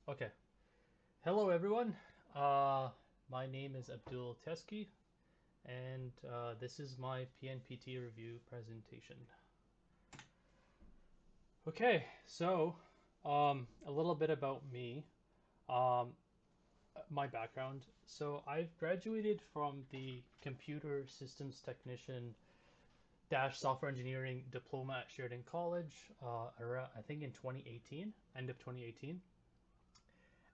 Okay. Hello, everyone. Uh, my name is Abdul Teski, and this is my PNPT review presentation. Okay, so a little bit about me, um, my background. So I've graduated from the Computer Systems Technician dash Software Engineering diploma at Sheridan College, around, I think in 2018, end of 2018.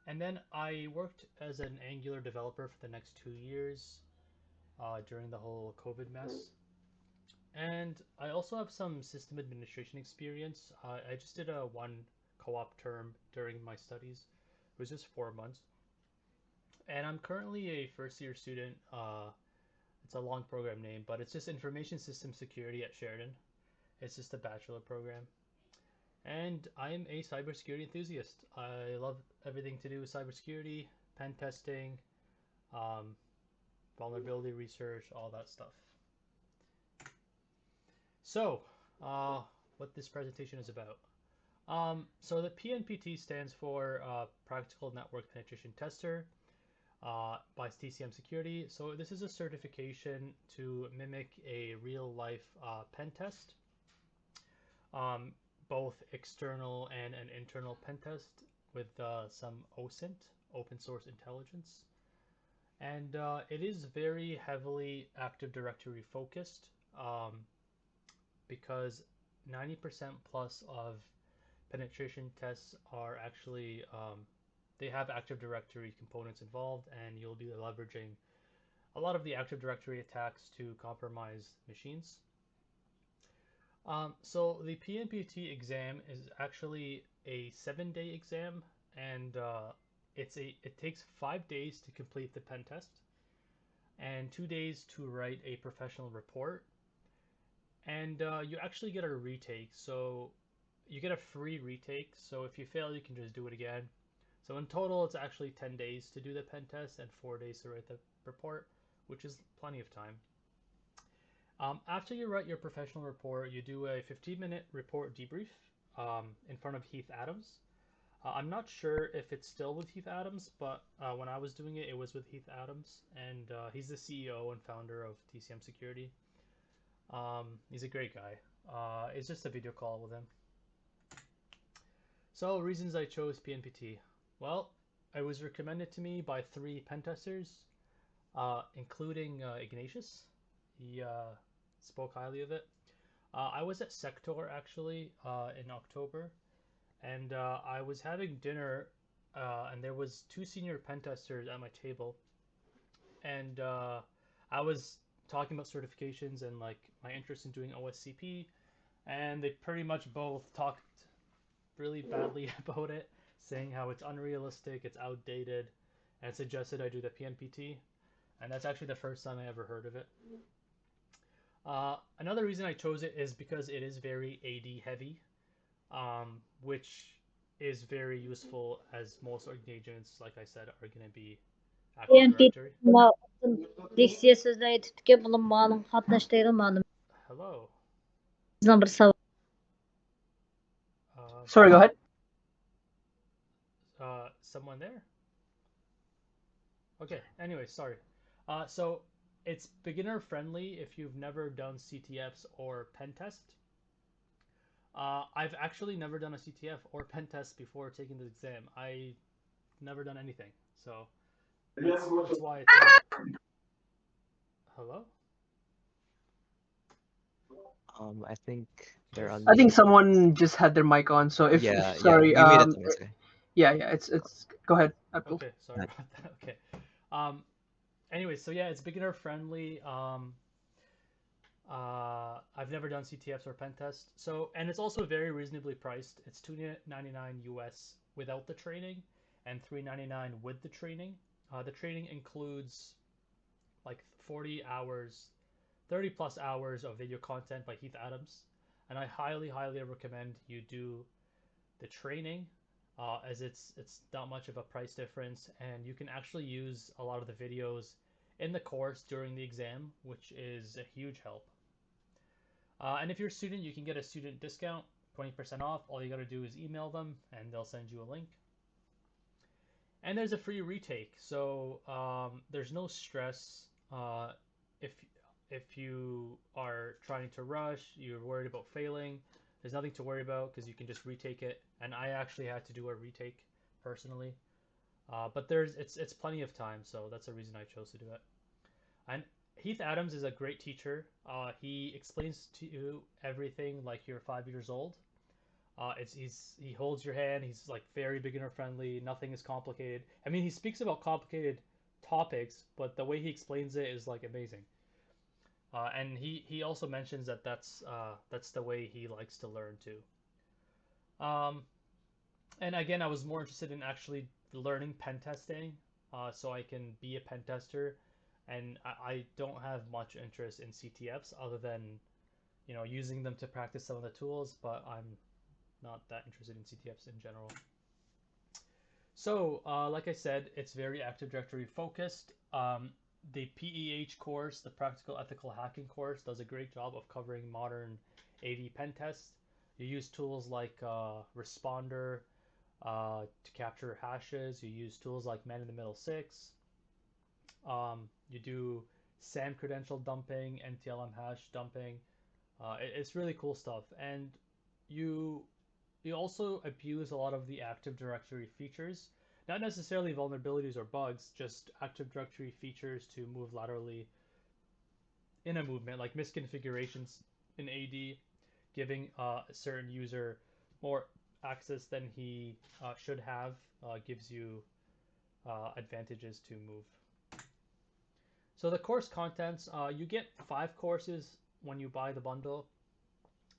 And then I worked as an Angular developer for the next 2 years during the whole COVID mess. And I also have some system administration experience. I just did a one co-op term during my studies. It was just 4 months. And I'm currently a first year student. It's a long program name, but it's just Information System Security at Sheridan. It's just a bachelor program. And I'm a cybersecurity enthusiast. I love everything to do with cybersecurity, pen testing, um, vulnerability research, all that stuff. So, uh, what this presentation is about. So the PNPT stands for Practical Network Penetration Tester by TCM Security. So this is a certification to mimic a real life pen test, um, both external and an internal pen test with some OSINT, open source intelligence. And it is very heavily Active Directory focused um, because 90% plus of penetration tests are actually they have Active Directory components involved, and you'll be leveraging a lot of the Active Directory attacks to compromise machines. So the PNPT exam is actually a 7-day exam, and it takes 5 days to complete the pen test, and 2 days to write a professional report. And you actually get a retake, so you get a free retake. So if you fail, you can just do it again. So in total, it's actually 10 days to do the pen test and 4 days to write the report, which is plenty of time. After you write your professional report, you do a 15-minute report debrief in front of Heath Adams. I'm not sure if it's still with Heath Adams, but when I was doing it, it was with Heath Adams, and he's the CEO and founder of TCM Security. He's a great guy. It's just a video call with him. So, reasons I chose PNPT. Well, it was recommended to me by 3 pen testers, including Ignatius. He spoke highly of it. I was at Sector actually in October, and I was having dinner, and there was 2 senior pen testers at my table, and I was talking about certifications and like my interest in doing OSCP, and they pretty much both talked really badly about it, saying how it's unrealistic, it's outdated, and suggested I do the PNPT. And that's actually the first time I ever heard of it. Another reason I chose it is because it is very AD heavy, which is very useful as most agents, like I said, are going to be Active Directory. Leksiya so'zlarga tutga bulunmaning qatnashdiğı ma'lum Hello. bir savol. Uh, Sorry, go ahead. Someone there? Okay, anyway, sorry. So it's beginner friendly if you've never done CTFs or pen test. I've actually never done a CTF or pen test before taking the exam. I never done anything, so that's why it's hello. I think they're I think unmuted. someone just had their mic on, so if Yeah, sorry, you made it, Tomase. yeah, it's go ahead, Abdul. Okay, sorry about that. Okay. Um. Anyway, so yeah, it's beginner friendly. I've never done CTFs or pen test, so and it's also very reasonably priced. It's $299 US without the training, and $399 with the training. The training includes like 40 hours, 30 plus hours of video content by Heath Adams, and I highly recommend you do the training, as it's not much of a price difference, and you can actually use a lot of the videos in the course during the exam, which is a huge help. And if you're a student, you can get a student discount, 20% off. All you got to do is email them, and they'll send you a link. And there's a free retake, so there's no stress if you are trying to rush, you're worried about failing. There's nothing to worry about because you can just retake it. And I actually had to do a retake personally, but it's plenty of time, so that's the reason I chose to do it. And Heath Adams is a great teacher. He explains to you everything like you're 5 years old. He holds your hand. He's like very beginner friendly. Nothing is complicated. I mean, he speaks about complicated topics, but the way he explains it is like amazing. And he also mentions that that's the way he likes to learn too. Um, and again, I was more interested in actually learning pen testing, so I can be a pen tester. And I don't have much interest in CTFs other than using them to practice some of the tools, but I'm not that interested in CTFs in general. So, like I said, it's very Active Directory focused. The PEH course, the Practical Ethical Hacking course, does a great job of covering modern AV pen tests. You use tools like Responder to capture hashes. You use tools like Man in the Middle 6. You do SAM credential dumping, NTLM hash dumping. It's really cool stuff. And you you also abuse a lot of the Active Directory features. Not necessarily vulnerabilities or bugs, just Active Directory features to move laterally in a movement, like misconfigurations in AD, giving a certain user more access than he should have, gives you advantages to move. So the course contents, you get 5 courses when you buy the bundle.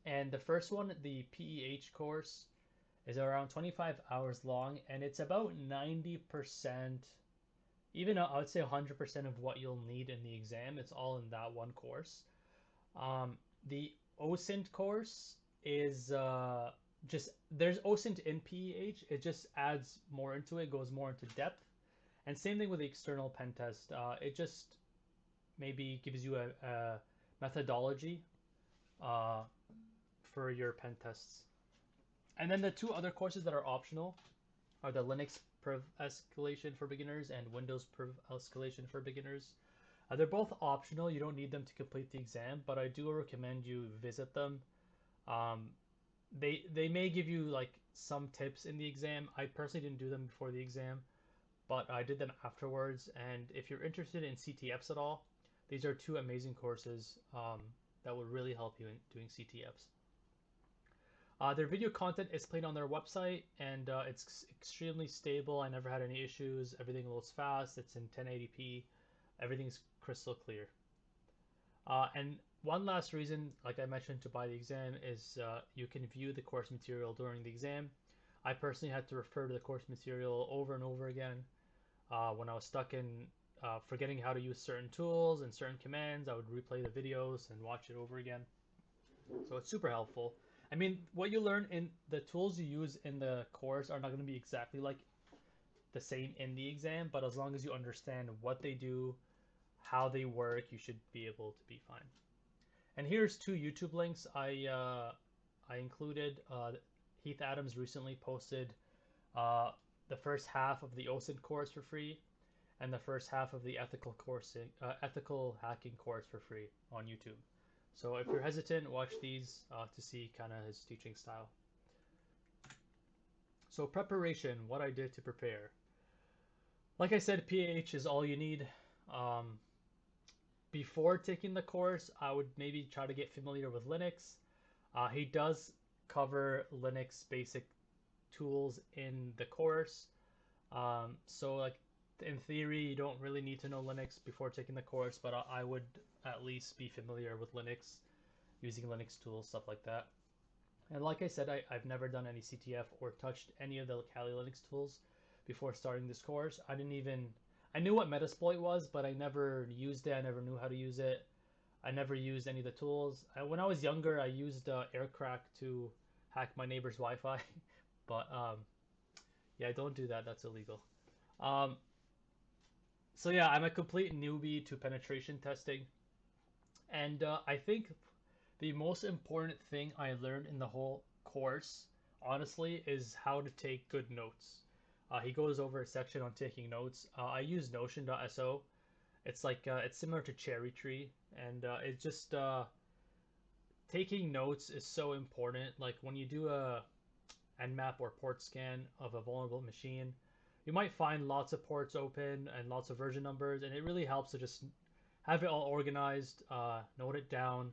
And the first one, the PEH course, is around 25 hours long, and it's about 90%, even I would say 100% of what you'll need in the exam. It's all in that one course. The OSINT course is just, there's OSINT in PEH. It just adds more into it, goes more into depth. And same thing with the external pen test. It just maybe gives you a methodology uh, for your pen tests. And then the 2 other courses that are optional are the Linux Perf Escalation for Beginners and Windows Perf Escalation for Beginners. They're both optional. You don't need them to complete the exam, but I do recommend you visit them. Um, they may give you like some tips in the exam. I personally didn't do them before the exam, but I did them afterwards. And if you're interested in CTFs at all, these are 2 amazing courses that will really help you in doing CTFs. Their video content is played on their website, and it's extremely stable. I never had any issues. Everything loads fast. It's in 1080p. Everything's crystal clear. And one last reason, like I mentioned, to buy the exam is you can view the course material during the exam. I personally had to refer to the course material over and over again. When I was stuck in forgetting how to use certain tools and certain commands, I would replay the videos and watch it over again. So it's super helpful. I mean, what you learn in the tools you use in the course are not going to be exactly like the same in the exam, but as long as you understand what they do, how they work, you should be able to be fine. And here's 2 YouTube links I included. Heath Adams recently posted the first half of the OSINT course for free, and the first half of the ethical hacking course for free on YouTube. So if you're hesitant, watch these to see kind of his teaching style. So preparation, what I did to prepare. Like I said, PH is all you need. Before taking the course, I would maybe try to get familiar with Linux. He does cover Linux basic tools in the course. So like in theory, you don't really need to know Linux before taking the course, but I would at least be familiar with Linux, using Linux tools, stuff like that. And like I said, I've never done any CTF or touched any of the Kali Linux tools before starting this course. I knew what Metasploit was, but I never used it. I never knew how to use it. I never used any of the tools. When I was younger, I used Aircrack to hack my neighbor's Wi-Fi, but yeah, don't do that. That's illegal. Um, so yeah, I'm a complete newbie to penetration testing, and I think the most important thing I learned in the whole course, honestly, is how to take good notes. He goes over a section on taking notes. I use Notion.so. It's like it's similar to Cherry Tree, and it just taking notes is so important. Like when you do a nmap or port scan of a vulnerable machine, you might find lots of ports open and lots of version numbers, and it really helps to just have it all organized, note it down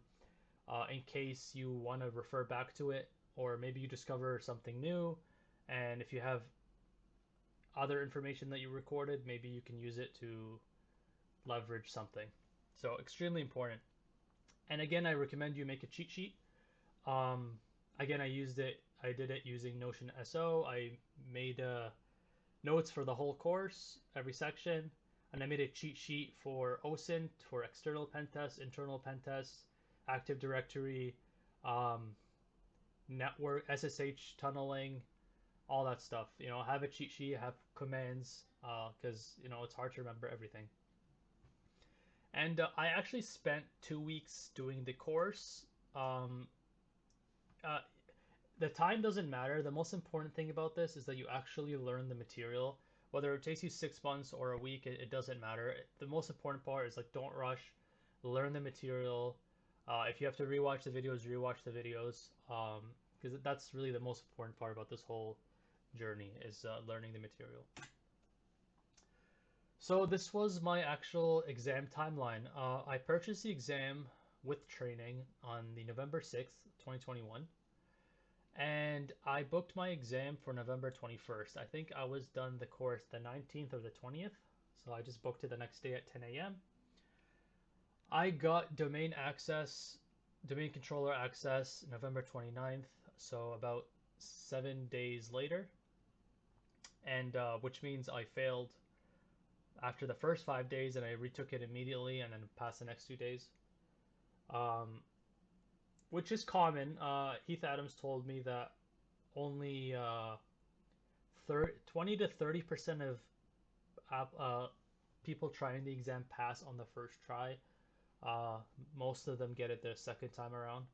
in case you want to refer back to it, or maybe you discover something new, and if you have other information that you recorded, maybe you can use it to leverage something. So extremely important. And again, I recommend you make a cheat sheet. Um, again, I did it using Notion SO. I made notes for the whole course, every section, and I made a cheat sheet for OSINT, for external pen tests, internal pen tests, Active Directory, um, network, SSH tunneling, all that stuff. Have a cheat sheet, have commands, because it's hard to remember everything. And I actually spent 2 weeks doing the course. Um, uh, the time doesn't matter. The most important thing about this is that you actually learn the material. Whether it takes you 6 months or a week, it doesn't matter. The most important part is like don't rush, learn the material. If you have to rewatch the videos, because that's really the most important part about this whole journey is learning the material. So this was my actual exam timeline. I purchased the exam with training on the November 6th, 2021. And I booked my exam for November 21st. I think I was done the course the 19th or the 20th. So I just booked it the next day at 10 a.m. I got domain controller access November 29th. So about 7 days later. And which means I failed after the first 5 days, and I retook it immediately and then passed the next 2 days, which is common. Heath Adams told me that only 20 to 30% of people trying the exam pass on the first try. Most of them get it the second time around.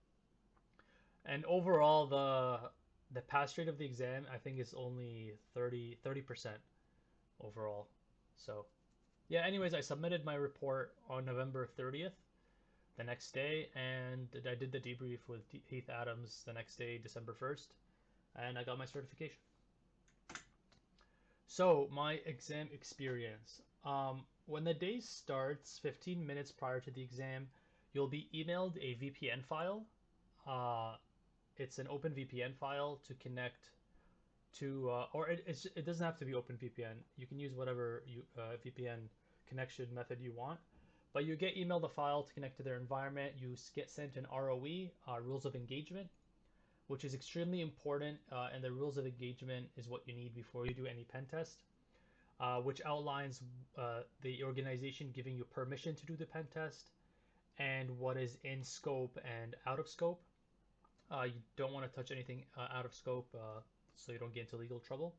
And overall, the pass rate of the exam, I think, is only 30% overall. So yeah, anyways, I submitted my report on November 30th, the next day, and I did the debrief with Heath Adams the next day, December 1st, and I got my certification. So, my exam experience. When the day starts 15 minutes prior to the exam, you'll be emailed a VPN file. It's an open VPN file to connect to, or it doesn't have to be OpenVPN. You can use whatever VPN connection method you want. But you get emailed a file to connect to their environment. You get sent an ROE, rules of engagement, which is extremely important. And the rules of engagement is what you need before you do any pen test, which outlines the organization giving you permission to do the pen test and what is in scope and out of scope. You don't want to touch anything out of scope so you don't get into legal trouble.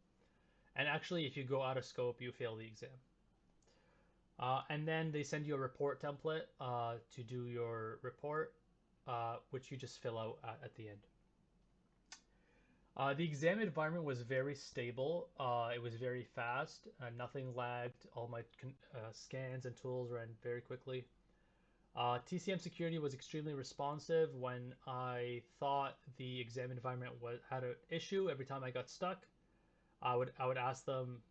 And actually, if you go out of scope, you fail the exam. And then they send you a report template to do your report, which you just fill out at the end. The exam environment was very stable. It was very fast. Nothing lagged. All my scans and tools ran very quickly. TCM security was extremely responsive. When I thought the exam environment had an issue, every time I got stuck, I would ask them.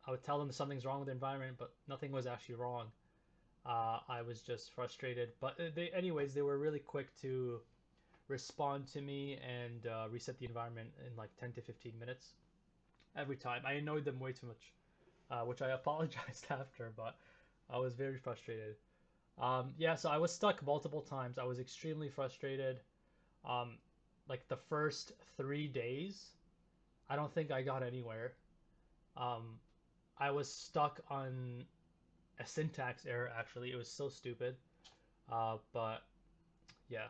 I would tell them something's wrong with the environment, but nothing was actually wrong. I was just frustrated. But they were really quick to respond to me and reset the environment in like 10 to 15 minutes every time. I annoyed them way too much, which I apologized after, but I was very frustrated. Yeah, so I was stuck multiple times. I was extremely frustrated. Um, like the first 3 days, I don't think I got anywhere. Um, I was stuck on a syntax error, actually. It was so stupid. But yeah.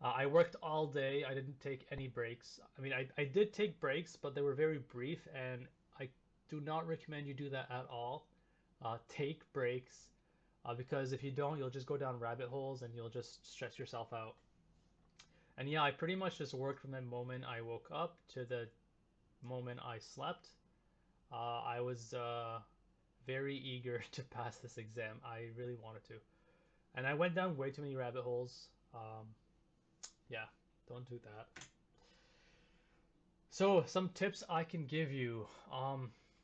I worked all day. I didn't take any breaks. I mean, I did take breaks, but they were very brief, and I do not recommend you do that at all. Take breaks, because if you don't, you'll just go down rabbit holes and you'll just stress yourself out. And yeah, I pretty much just worked from the moment I woke up to the moment I slept. I was very eager to pass this exam. I really wanted to. And I went down way too many rabbit holes. Yeah, don't do that. So, some tips I can give you.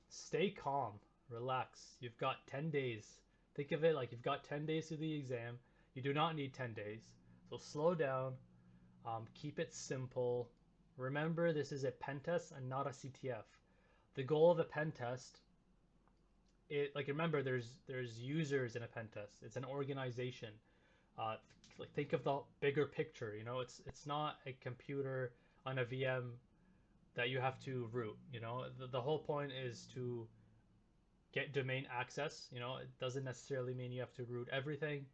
Stay calm, relax. You've got 10 days. Think of it like you've got 10 days to the exam. You do not need 10 days. So, slow down, keep it simple. Remember, this is a pen test and not a CTF. The goal of a pen test, remember, there's users in a pen test. It's an organization. Like think of the bigger picture. You know, it's not a computer on a VM that you have to root. You know, the whole point is to get domain access. You know, it doesn't necessarily mean you have to root everything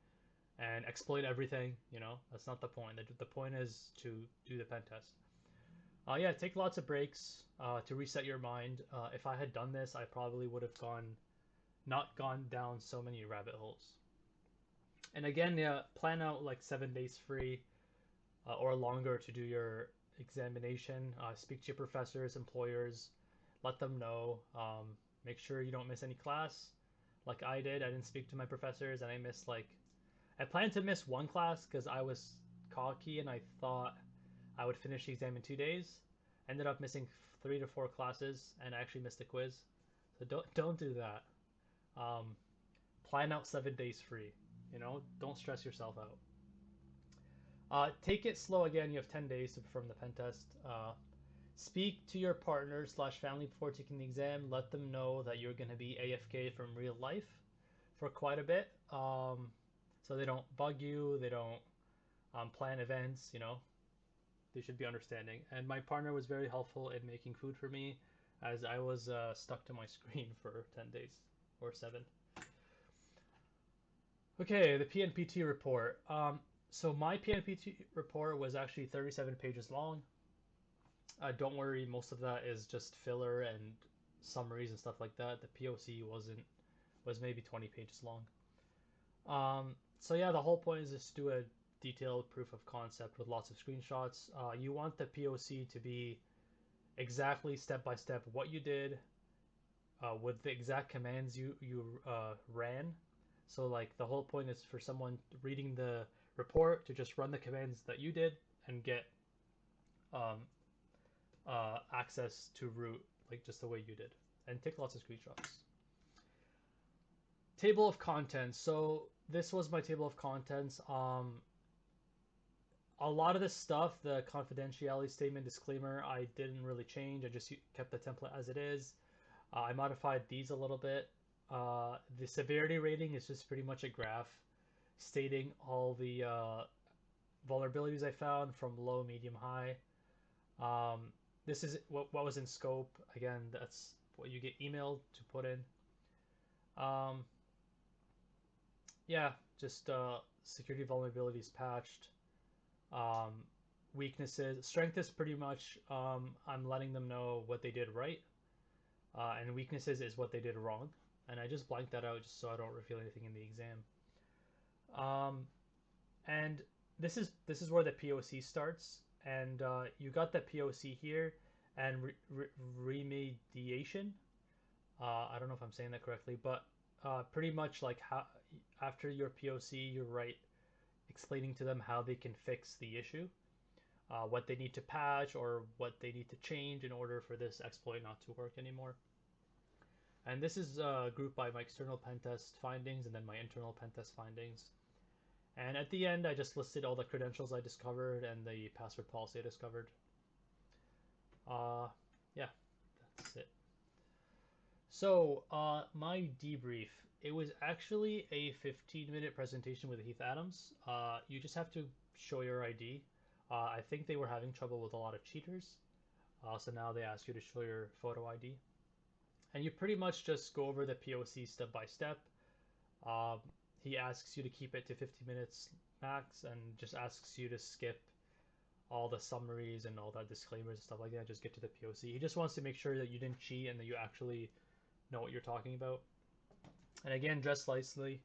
and exploit everything. You know, that's not the point. The point is to do the pen test. Yeah, take lots of breaks to reset your mind. If I had done this, I probably would have not gone down so many rabbit holes. And again, yeah, plan out like 7 days free or longer to do your examination. Speak to your professors, employers, let them know. Make sure you don't miss any class. Like I did, I didn't speak to my professors, and I planned to miss one class because I was cocky and I thought I would finish the exam in 2 days. Ended up missing 3 to 4 classes, and I actually missed a quiz. So don't do that. Um, Plan out 7 days free. You know, don't stress yourself out. Take it slow again. You have 10 days to perform the pen test. Speak to your partner/family before taking the exam. Let them know that you're going to be AFK from real life for quite a bit. So they don't bug you. They don't plan events. You know, they should be understanding. And my partner was very helpful in making food for me as I was stuck to my screen for 10 days or 7. Okay, the PNPT report. So my PNPT report was actually 37 pages long. Don't worry, most of that is just filler and summaries and stuff like that. The POC was maybe 20 pages long. So yeah, the whole point is just do a detailed proof of concept with lots of screenshots. You want the POC to be exactly step by step what you did with the exact commands you ran. So like the whole point is for someone reading the report to just run the commands that you did and get um, access to root like just the way you did, and take lots of screenshots. Table of contents. So this was my table of contents. A lot of this stuff, the confidentiality statement, disclaimer, I didn't really change. I just kept the template as it is. I modified these a little bit. The severity rating is just pretty much a graph stating all the vulnerabilities I found from low, medium, high. This is what was in scope. Again, that's what you get emailed to put in. Yeah, just security vulnerabilities patched. Um, Weaknesses. Strength is pretty much I'm letting them know what they did right. And weaknesses is what they did wrong. And I just blanked that out just so I don't reveal anything in the exam. And this is where the POC starts. And you got the POC here, and remediation. I don't know if I'm saying that correctly, but pretty much like how after your POC, you write explaining to them how they can fix the issue, what they need to patch or what they need to change in order for this exploit not to work anymore. And this is grouped by my external pen test findings and then my internal pen test findings. And at the end, I just listed all the credentials I discovered and the password policy I discovered. Yeah, that's it. So, my debrief. It was actually a 15-minute presentation with Heath Adams. You just have to show your ID. I think they were having trouble with a lot of cheaters. So now they ask you to show your photo ID. And you pretty much just go over the POC step by step. He asks you to keep it to 50 minutes max and just asks you to skip all the summaries and all that disclaimers and stuff like that. Just get to the POC. He just wants to make sure that you didn't cheat and that you actually know what you're talking about. And again, dress nicely.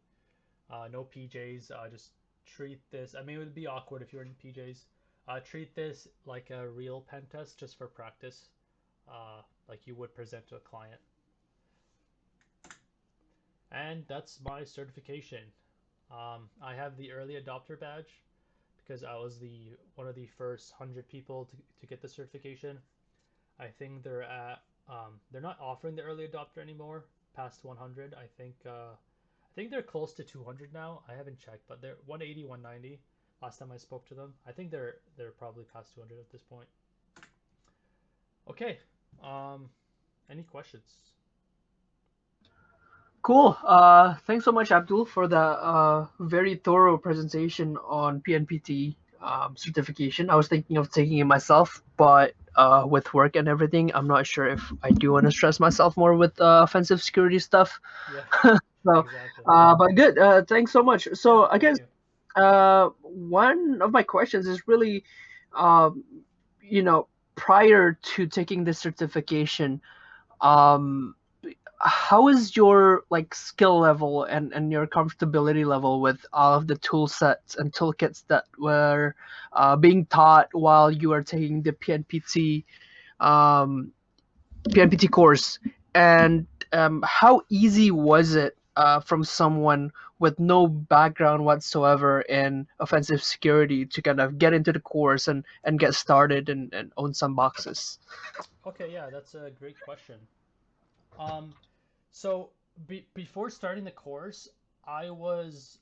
No PJs. Just treat this. I mean, it would be awkward if you were in PJs. Treat this like a real pen test just for practice. like you would present to a client. And that's my certification. I have the early adopter badge because I was the one of the first 100 people to get the certification. I think they're not offering the early adopter anymore past 100. I think they're close to 200 now. I haven't checked, but they're 180, 190. Last time I spoke to them, I think they're probably past 200 at this point. Okay. Any questions? Cool. Thanks so much, Abdul, for the very thorough presentation on PNPT certification. I was thinking of taking it myself, but with work and everything, I'm not sure if I do want to stress myself more with offensive security stuff. Yeah, So, exactly. but good. Thanks so much. So, Yeah, I thank guess you. one of my questions is really, um, you know, prior to taking this certification, um, how is your like skill level and your comfortability level with all of the tool sets and toolkits that were being taught while you are taking the um, PNPT course? And how easy was it from someone with no background whatsoever in offensive security to kind of get into the course and get started and own some boxes? Okay, yeah, that's a great question. Um, so before starting the course, I was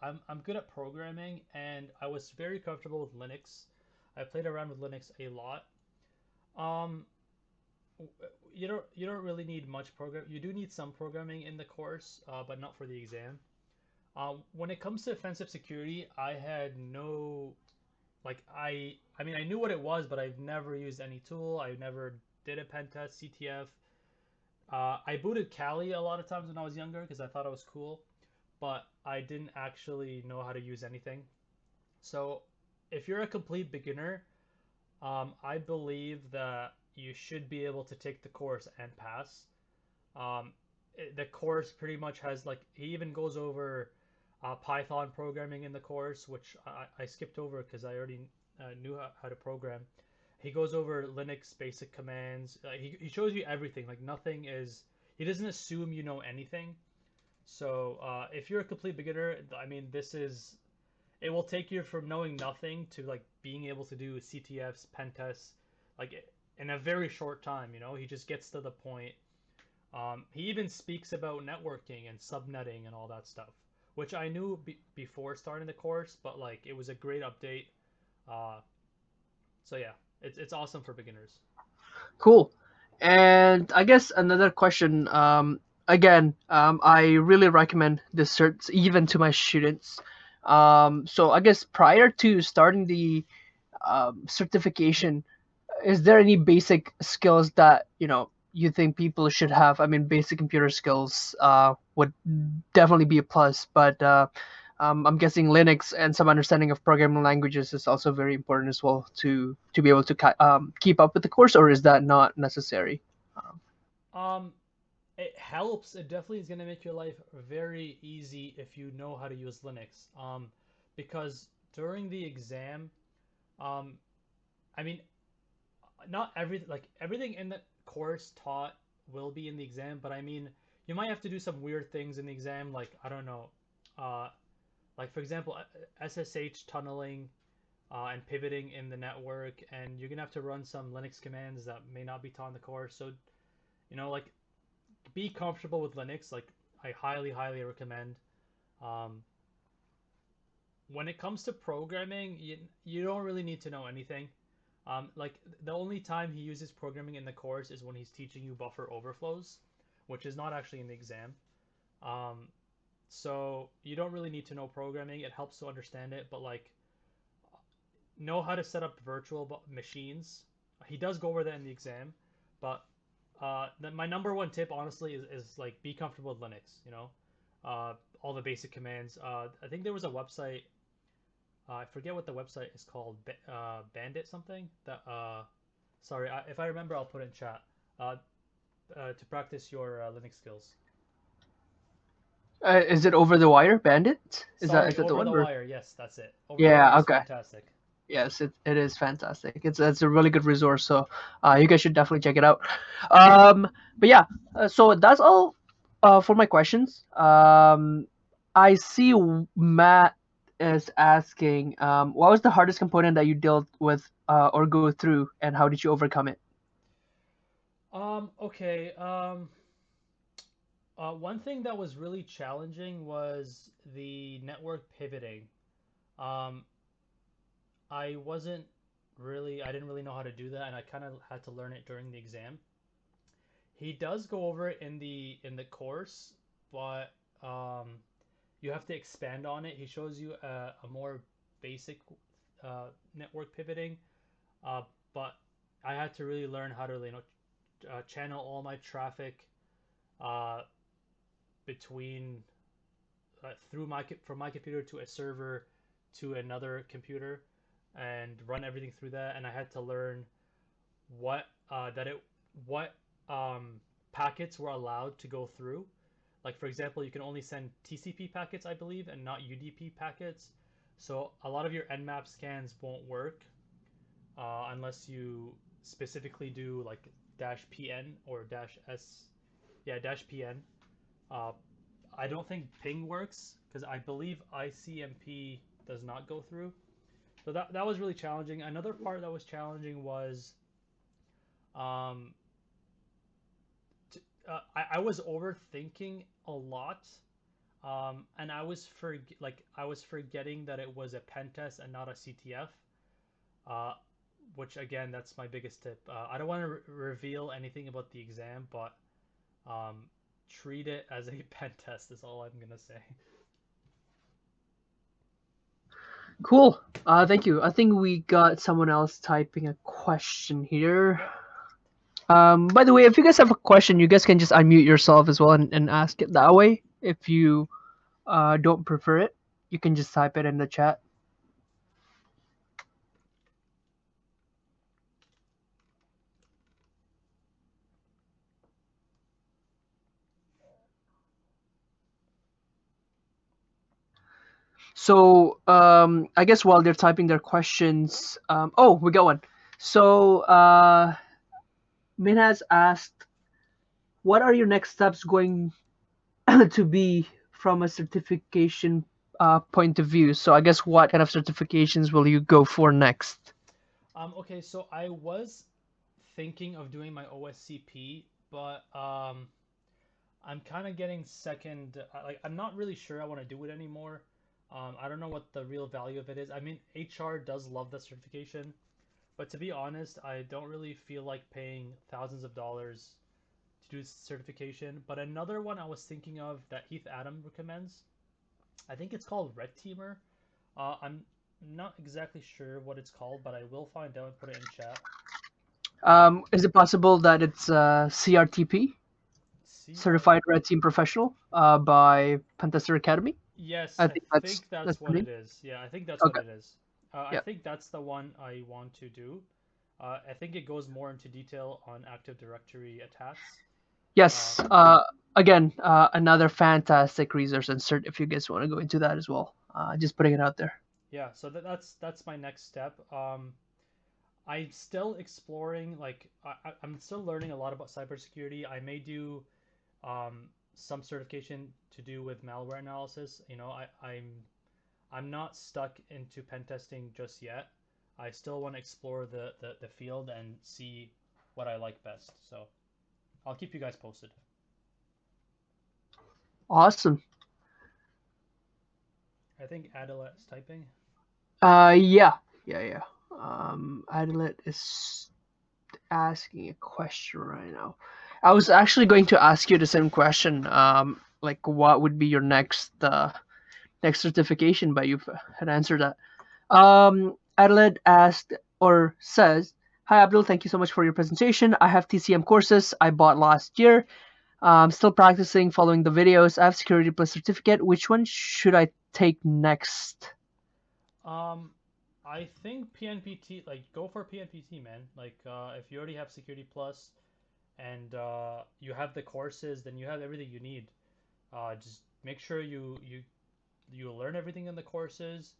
I'm good at programming and I was very comfortable with Linux. I played around with Linux a lot. Um, you don't really need much program. You do need some programming in the course, but not for the exam. When it comes to offensive security, I had no like I mean I knew what it was, but I've never used any tool. I never did a pen test, CTF. I booted Kali a lot of times when I was younger because I thought it was cool, but I didn't actually know how to use anything. So if you're a complete beginner, I believe that you should be able to take the course and pass. The course pretty much has like he even goes over Python programming in the course, which I skipped over because I already knew how to program. He goes over Linux basic commands. He shows you everything. Like nothing is. He doesn't assume you know anything. So if you're a complete beginner, I mean, this is. It will take you from knowing nothing to like being able to do CTFs, pen tests, like in a very short time. You know, he just gets to the point. He even speaks about networking and subnetting and all that stuff, which I knew before starting the course, but like it was a great update. Uh, so yeah, it's awesome for beginners. Cool. And I guess another question. Again, I really recommend this certs even to my students. So I guess prior to starting the certification, is there any basic skills that you think people should have? I mean, basic computer skills would definitely be a plus, but I'm guessing Linux and some understanding of programming languages is also very important as well to be able to keep up with the course, or is that not necessary? Um, it helps. It definitely is going to make your life very easy if you know how to use Linux. Because during the exam, um, I mean, not everything like everything in the course taught will be in the exam, but I mean, you might have to do some weird things in the exam, like I don't know, uh, like for example, SSH tunneling and pivoting in the network, and you're gonna have to run some Linux commands that may not be taught in the course. So, like be comfortable with Linux. Like I highly recommend. Um, when it comes to programming, you don't really need to know anything. Like the only time he uses programming in the course is when he's teaching you buffer overflows, which is not actually in the exam. Um, so you don't really need to know programming. It helps to understand it, but like know how to set up virtual machines. He does go over that in the exam, but my number one tip, honestly, is like be comfortable with Linux. All the basic commands. I think there was a website. I forget what the website is called. Bandit something. Sorry, if I remember, I'll put it in chat. Uh, to practice your Linux skills. Is it Over the Wire Bandit? Is Sorry, that the Over one? the Or? Wire. Yes, that's it. Over the Wire Yeah. is Okay. fantastic. Yes, it is fantastic. It's a really good resource. So you guys should definitely check it out. But yeah, so that's all for my questions. I see Matt is asking, what was the hardest component that you dealt with or go through, and how did you overcome it? Okay. One thing that was really challenging was the network pivoting. Um, I didn't really know how to do that, and I kind of had to learn it during the exam. He does go over it in the course, but um, you have to expand on it. He shows you a more basic network pivoting, uh, but I had to really learn how to channel all my traffic uh, between through my from my computer to a server to another computer and run everything through that. And I had to learn what that it what packets were allowed to go through. Like for example, you can only send TCP packets, I believe, and not UDP packets. So a lot of your Nmap scans won't work unless you specifically do like dash PN or dash S, yeah, dash PN. Uh, I don't think ping works because I believe ICMP does not go through. So that was really challenging. Another part that was challenging was um, I was overthinking a lot, and I was forgetting that it was a pen test and not a CTF. Uh, which again, that's my biggest tip. I don't want to reveal anything about the exam, but um, treat it as a pen test. Is all I'm gonna say. Cool. Thank you. I think we got someone else typing a question here. By the way, if you guys have a question, you guys can just unmute yourself as well and ask it that way. If you don't prefer it, you can just type it in the chat. So I guess while they're typing their questions, oh, we got one. So Min has asked, what are your next steps going to be from a certification point of view? So I guess what kind of certifications will you go for next? Okay, so I was thinking of doing my OSCP, but I'm kind of getting second. Like, I'm not really sure I want to do it anymore. I don't know what the real value of it is. I mean, HR does love the certification, but to be honest, I don't really feel like paying thousands of dollars to do certification. But another one I was thinking of that Heath Adam recommends, I think it's called Red Teamer. I'm not exactly sure what it's called, but I will find out and put it in chat. Is it possible that it's CRTP, CR. Certified Red Team Professional, by Pentester Academy? Yes, I I think that's think the what it name. is. Yeah, I think that's what Okay. it is. I Yeah. think that's the one I want to do. I think it goes more into detail on Active Directory attacks. Uh, Yes. Again, another fantastic resource and cert if you guys want to go into that as well. Just putting it out there. yeah, so that's my next step. I'm still exploring, like I'm still learning a lot about cybersecurity. I may do some certification to do with malware analysis. You know, I'm not stuck into pen testing just yet. I still want to explore the field and see what I like best. So I'll keep you guys posted. Awesome. I think Adelet's typing. Yeah. Yeah, yeah. Adelet is asking a question right now. I was actually going to ask you the same question. Like, what would be your next certification? But you've had answered that. Adelaide asked or says, "Hi Abdul, thank you so much for your presentation. I have TCM courses I bought last year. I'm still practicing, following the videos. I have Security Plus certificate. Which one should I take next?" Um, I think PNPT, like go for PNPT, man. Like if you already have Security Plus and you have the courses, then you have everything you need. Just make sure you learn everything in the courses.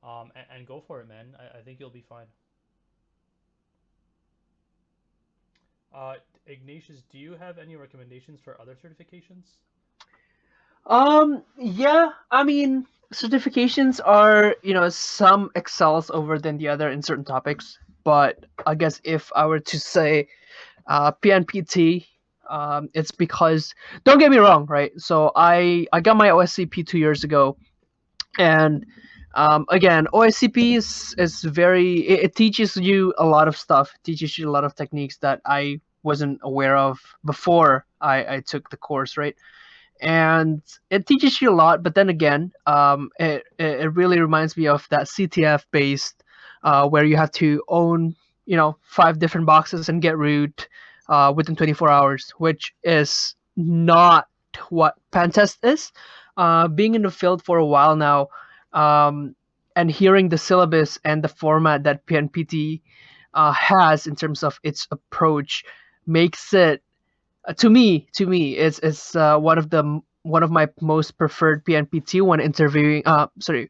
and go for it, man. I think you'll be fine. Uh, Ignatius, do you have any recommendations for other certifications? Yeah, I mean, certifications are, some excels over than the other in certain topics. But I guess if I were to say PNPT, it's because, don't get me wrong, right? So I got my OSCP 2 years ago, and again, OSCP is it teaches you a lot of stuff. It teaches you a lot of techniques that I wasn't aware of before I took the course, right? And it teaches you a lot. But then again, it really reminds me of that CTF based, where you have to own, 5 different boxes and get root within 24 hours, which is not what pentest is. Being in the field for a while now, um, and hearing the syllabus and the format that PNPT has in terms of its approach makes it, to me it's one of my most preferred PNPT when interviewing. Sorry,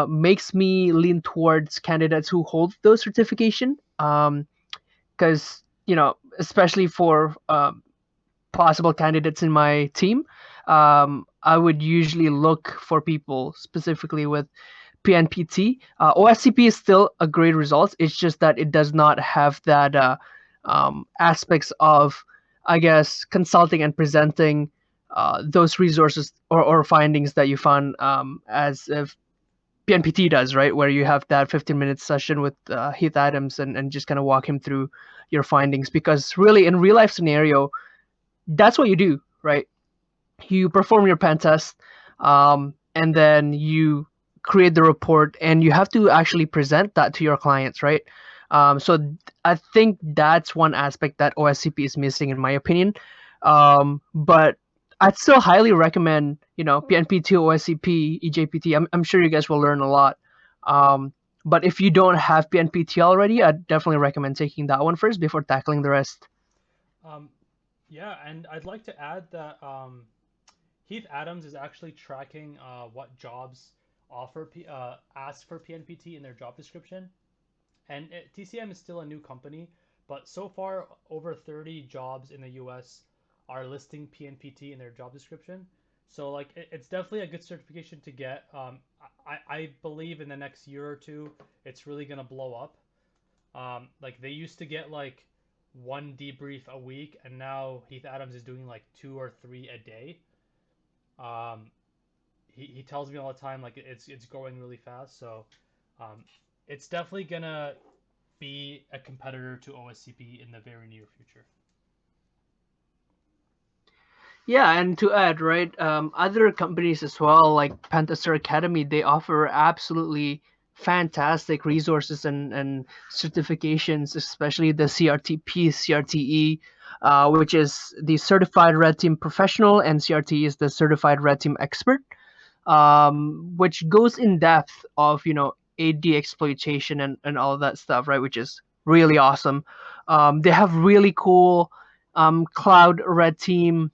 makes me lean towards candidates who hold those certification. Because especially for possible candidates in my team, I would usually look for people specifically with PNPT. OSCP is still a great result. It's just that it does not have that aspects of, I guess, consulting and presenting those resources or findings that you found, as if PNPT does, right? Where you have that 15-minute session with Heath Adams, and just kind of walk him through your findings. Because really, in real life scenario, that's what you do, right? You perform your pen test, and then you create the report, and you have to actually present that to your clients, right? I think that's one aspect that OSCP is missing, in my opinion. But I'd still highly recommend, PNP2, OSCP, EJPT. I'm sure you guys will learn a lot. Um, but if you don't have PNPT already, I'd definitely recommend taking that one first before tackling the rest. Um, yeah, and I'd like to add that Heath Adams is actually tracking what jobs ask for PNPT in their job description. And TCM is still a new company, but so far over 30 jobs in the US are listing PNPT in their job description. So like it's definitely a good certification to get. I believe in the next year or two it's really gonna blow up. Like they used to get like one debrief a week, and now Heath Adams is doing like two or three a day. Um, he tells me all the time like it's growing really fast. So um, it's definitely gonna be a competitor to OSCP in the very near future. Yeah, and to add, right, other companies as well, like Pentester Academy, they offer absolutely fantastic resources and certifications, especially the CRTP, CRTE, which is the Certified Red Team Professional, and CRTE is the Certified Red Team Expert, which goes in depth of, AD exploitation and all of that stuff, right, which is really awesome. They have really cool Cloud Red Team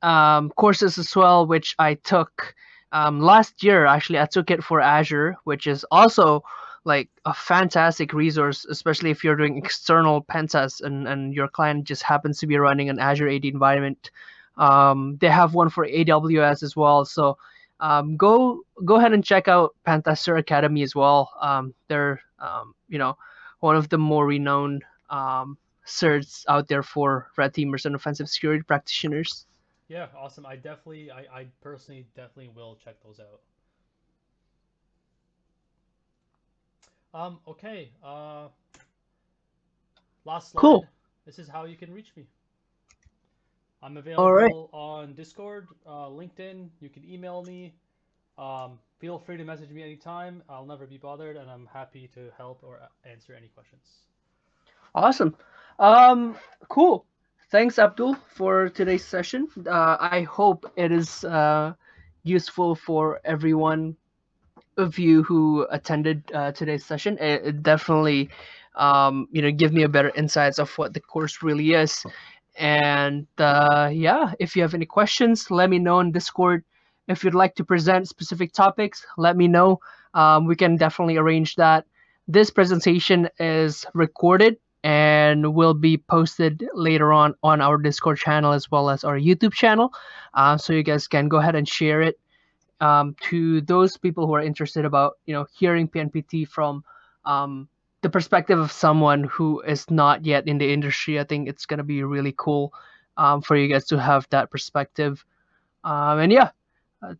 courses as well, which I took last year. Actually, I took it for Azure, which is also like a fantastic resource, especially if you're doing external pen tests, and your client just happens to be running an Azure AD environment. They have one for AWS as well. So go ahead and check out Pentester Academy as well. They're one of the more renowned certs out there for red teamers and offensive security practitioners. Yeah, awesome. I personally definitely will check those out. Okay. Last Cool. slide. This is how you can reach me. I'm All right. available on Discord, LinkedIn. You can email me. Feel free to message me anytime. I'll never be bothered, and I'm happy to help or answer any questions. Awesome. Um, cool. Thanks, Abdul, for today's session. I hope it is useful for everyone of you who attended today's session. It definitely, give me a better insights of what the course really is. And yeah, if you have any questions, let me know in Discord. If you'd like to present specific topics, let me know. we can definitely arrange that. This presentation is recorded and will be posted later on our Discord channel as well as our YouTube channel. So you guys can go ahead and share it to those people who are interested about hearing PNPT from the perspective of someone who is not yet in the industry. I think it's gonna be really cool for you guys to have that perspective. And yeah,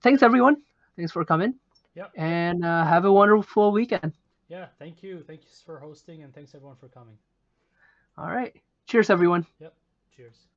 thanks everyone. Thanks for coming. Yep. And have a wonderful weekend. Yeah. Thank you. Thank you for hosting, and thanks everyone for coming. All right. Cheers, everyone. Yep. Cheers.